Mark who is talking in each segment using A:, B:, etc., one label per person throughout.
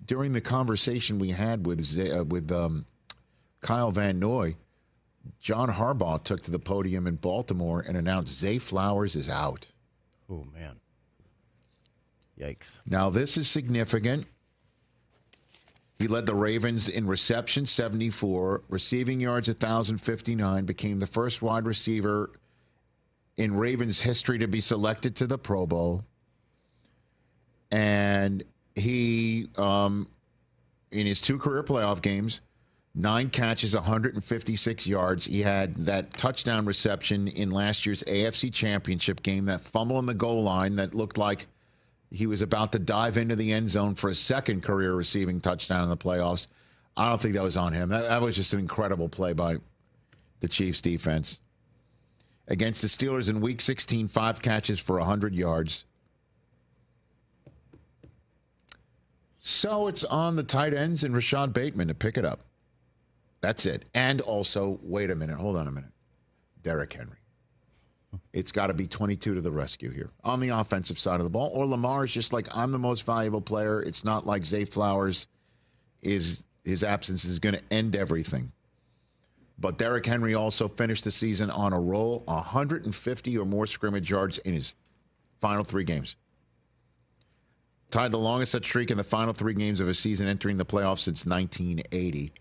A: during the conversation we had with Kyle Van Noy, John Harbaugh took to the podium in Baltimore and announced Zay Flowers is out.
B: Oh, man. Yikes.
A: Now, this is significant. He led the Ravens in reception, 74, receiving yards, 1,059, became the first wide receiver in Ravens history to be selected to the Pro Bowl. And he, in his 2 career playoff games, 9 catches, 156 yards. He had that touchdown reception in last year's AFC Championship game, that fumble on the goal line that looked like he was about to dive into the end zone for a second career receiving touchdown in the playoffs. I don't think that was on him. That was just an incredible play by the Chiefs defense. Against the Steelers in Week 16, 5 catches for 100 yards. So it's on the tight ends and Rashad Bateman to pick it up. That's it. And also, wait a minute. Hold on a minute. Derrick Henry. It's got to be 22 to the rescue here on the offensive side of the ball. Or Lamar is just like, I'm the most valuable player. It's not like Zay Flowers his absence is going to end everything. But Derrick Henry also finished the season on a roll, 150 or more scrimmage yards in his final 3 games. Tied the longest such streak in the final 3 games of a season entering the playoffs since 1980.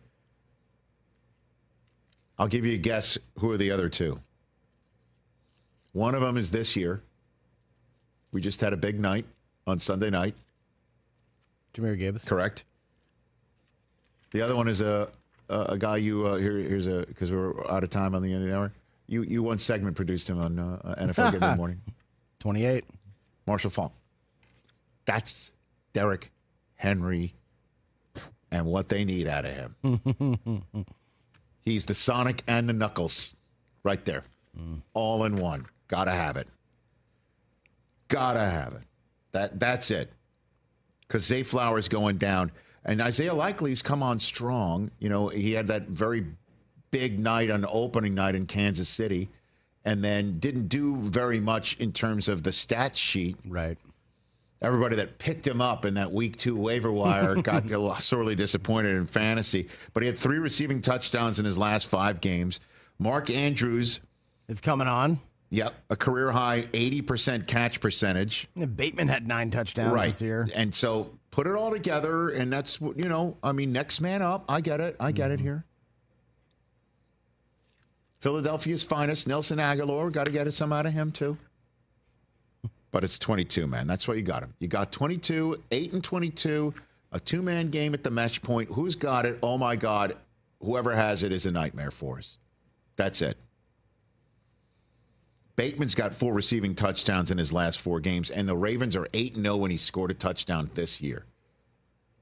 A: I'll give you a guess who are the other 2. One of them is this year. We just had a big night on Sunday night.
B: Jahmyr Gibbs.
A: Correct. The other one is a guy you here's a because we're out of time on the end of the hour. You one segment produced him on NFL Game Morning.
B: 28.
A: Marshall Faulk. That's Derrick Henry and what they need out of him. He's the Sonic and the Knuckles right there. All in one. Gotta have it. Gotta have it. That's it. Because Zay Flowers going down. And Isaiah Likely's come on strong. You know, he had that very big night on opening night in Kansas City and then didn't do very much in terms of the stat sheet.
B: Right.
A: Everybody that picked him up in that week 2 waiver wire got sorely disappointed in fantasy. But he had 3 receiving touchdowns in his last 5 games. Mark Andrews.
B: It's coming on.
A: Yep. A career high 80% catch percentage.
B: Bateman had 9 touchdowns this year.
A: And so put it all together, and that's, next man up. I get it. I get it here. Philadelphia's finest, Nelson Aguilar. Got to get some out of him, too. But it's 22, man. That's what you got him. You got 22, 8 and 22, a 2-man game at the match point. Who's got it? Oh, my God. Whoever has it is a nightmare for us. That's it. Bateman's got 4 receiving touchdowns in his last 4 games, and the Ravens are 8-0 when he scored a touchdown this year.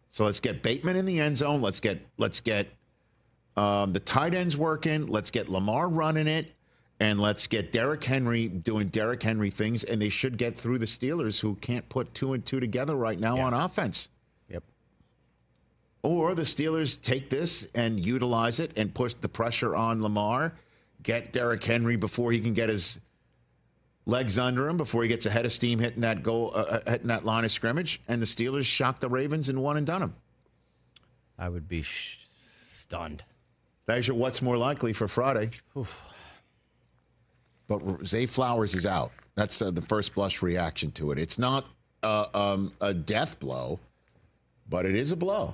A: So let's get Bateman in the end zone. Let's get the tight ends working. Let's get Lamar running it, and let's get Derrick Henry doing Derrick Henry things, and they should get through the Steelers, who can't put 2 and 2 together right now on offense.
B: Yep.
A: Or the Steelers take this and utilize it and push the pressure on Lamar, get Derrick Henry before he can get his legs under him, before he gets a head of steam hitting that hitting that line of scrimmage, and the Steelers shock the Ravens and one and done them.
B: I would be stunned.
A: That's your what's more likely for Friday. Oof. But Zay Flowers is out. That's the first blush reaction to it. It's not a death blow, but it is a blow.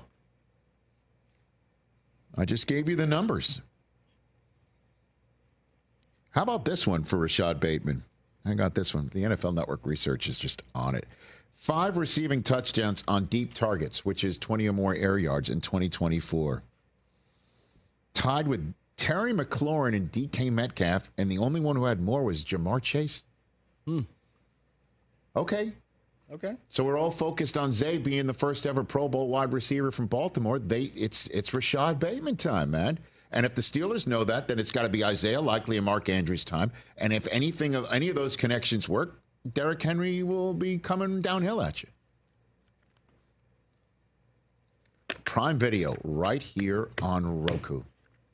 A: I just gave you the numbers. How about this one for Rashad Bateman? I got this one. The NFL Network research is just on it. 5 receiving touchdowns on deep targets, which is 20 or more air yards in 2024. Tied with Terry McLaurin and DK Metcalf, and the only one who had more was Jamar Chase. Okay. So we're all focused on Zay being the first ever Pro Bowl wide receiver from Baltimore. It's Rashad Bateman time, man. And if the Steelers know that, then it's got to be Isaiah Likely and Mark Andrews time. And if any of those connections work, Derrick Henry will be coming downhill at you. Prime Video right here on Roku.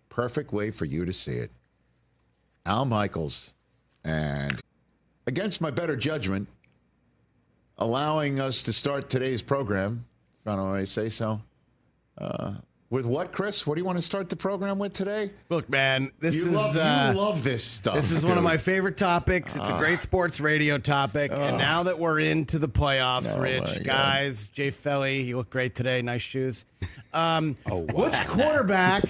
A: Perfect way for you to see it. Al Michaels, and against my better judgment, allowing us to start today's program if I don't say so. With what, Chris? What do you want to start the program with today?
B: Look, man,
A: You love this stuff.
B: This is one of my favorite topics. It's a great sports radio topic. And now that we're into the playoffs, Rich, guys, Jay Felly, you look great today. Nice shoes. Which quarterback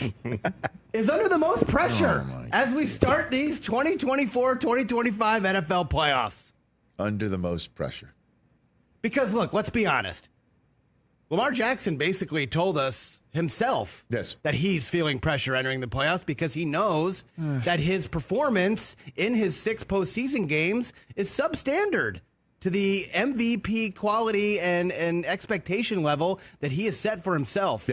B: is under the most pressure as we start these 2024-2025 NFL playoffs?
A: Under the most pressure.
B: Because, look, let's be honest. Lamar Jackson basically told us himself that he's feeling pressure entering the playoffs because he knows that his performance in his 6 postseason games is substandard to the MVP quality and expectation level that he has set for himself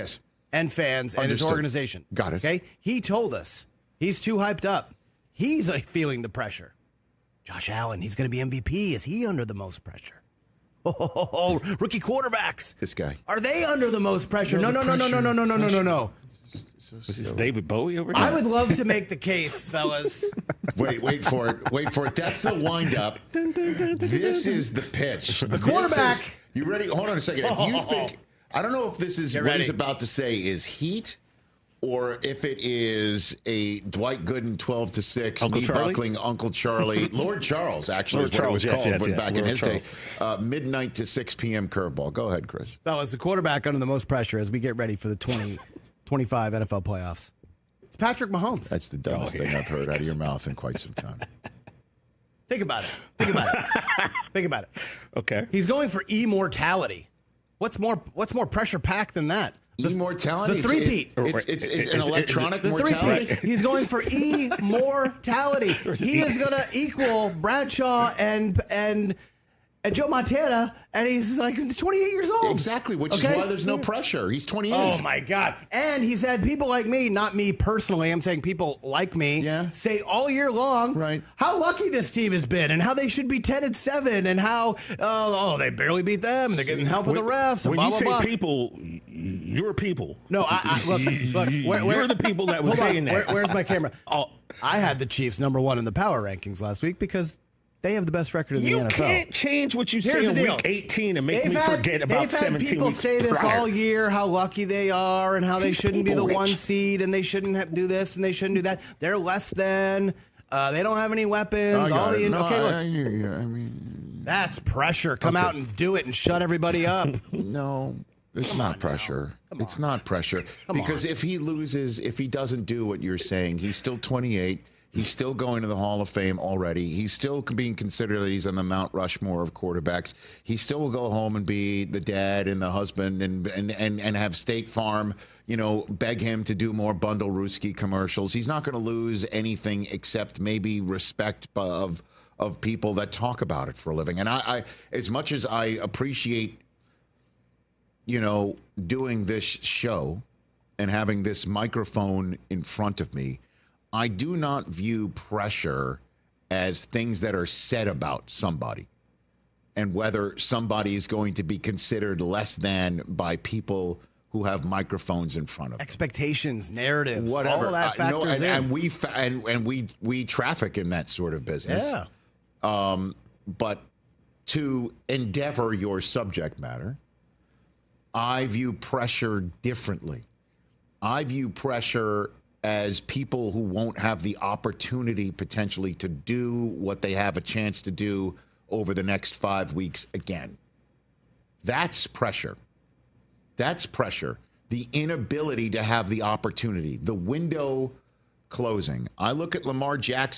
B: and fans and his organization.
A: Got it.
B: Okay? He told us he's too hyped up. He's feeling the pressure. Josh Allen, he's going to be MVP. Is he under the most pressure? Oh, rookie quarterbacks.
A: This guy.
B: Are they under the most pressure? No.
C: Is this David Bowie over here?
B: I would love to make the case, fellas.
A: Wait for it. That's the wind-up. This is the pitch.
B: The quarterback.
A: You ready? Hold on a second. If you think, I don't know if this is what he's about to say is heat, or if it is a Dwight Gooden 12-6, knee-buckling Uncle Charlie, Lord Charles, actually,
C: Lord
A: is what
C: Charles,
A: it was called back
C: Lord
A: in his day.
C: Charles.
A: Midnight to 6 p.m. curveball. Go ahead, Chris.
B: Fellas, the quarterback under the most pressure as we get ready for the 2025 NFL playoffs. It's Patrick Mahomes.
A: That's the dumbest thing I've heard out of your mouth in quite some time.
B: Think about it. Think about it.
C: Okay.
B: He's going for immortality. What's more pressure-packed than that?
A: Immortality?
B: The three-peat.
A: It's an electronic
B: the
A: mortality?
B: Three-peat. He's going for immortality. He is going to equal Bradshaw and Joe Montana, and he's like 28 years old.
A: Exactly, which is why there's no pressure. He's 28.
B: Oh, my God. And he's had people like me, not me personally, I'm saying people like me, say all year long how lucky this team has been and how they should be 10-7 and how, they barely beat them and they're getting help with the refs. And
C: when
B: blah,
C: you
B: blah,
C: say
B: blah.
C: people, you're people.
B: No, look.
C: You're the people that was saying that.
B: Where's my camera? I had the Chiefs #1 in the power rankings last week because they have the best record in the NFL.
C: You can't change what you say in week 18 and make me forget about 17 weeks
B: people say this all year, how lucky they are and how they shouldn't be the 1 seed and they shouldn't do this and they shouldn't do that. They're less than. They don't have any weapons. That's pressure. Come out and do it and shut everybody up.
A: No, it's not pressure. It's not pressure. Because if he loses, if he doesn't do what you're saying, he's still 28. He's still going to the Hall of Fame already. He's still being considered that he's on the Mount Rushmore of quarterbacks. He still will go home and be the dad and the husband and have State Farm, beg him to do more Bundle Ruski commercials. He's not going to lose anything except maybe respect of people that talk about it for a living. And I as much as I appreciate, doing this show and having this microphone in front of me, I do not view pressure as things that are said about somebody and whether somebody is going to be considered less than by people who have microphones in front of them.
B: Expectations, narratives,
A: whatever.
B: All of that factors in.
A: And we traffic in that sort of business.
B: Yeah.
A: But to endeavor your subject matter, I view pressure differently. I view pressure as people who won't have the opportunity potentially to do what they have a chance to do over the next 5 weeks again. That's pressure. That's pressure. The inability to have the opportunity, the window closing. I look at Lamar Jackson.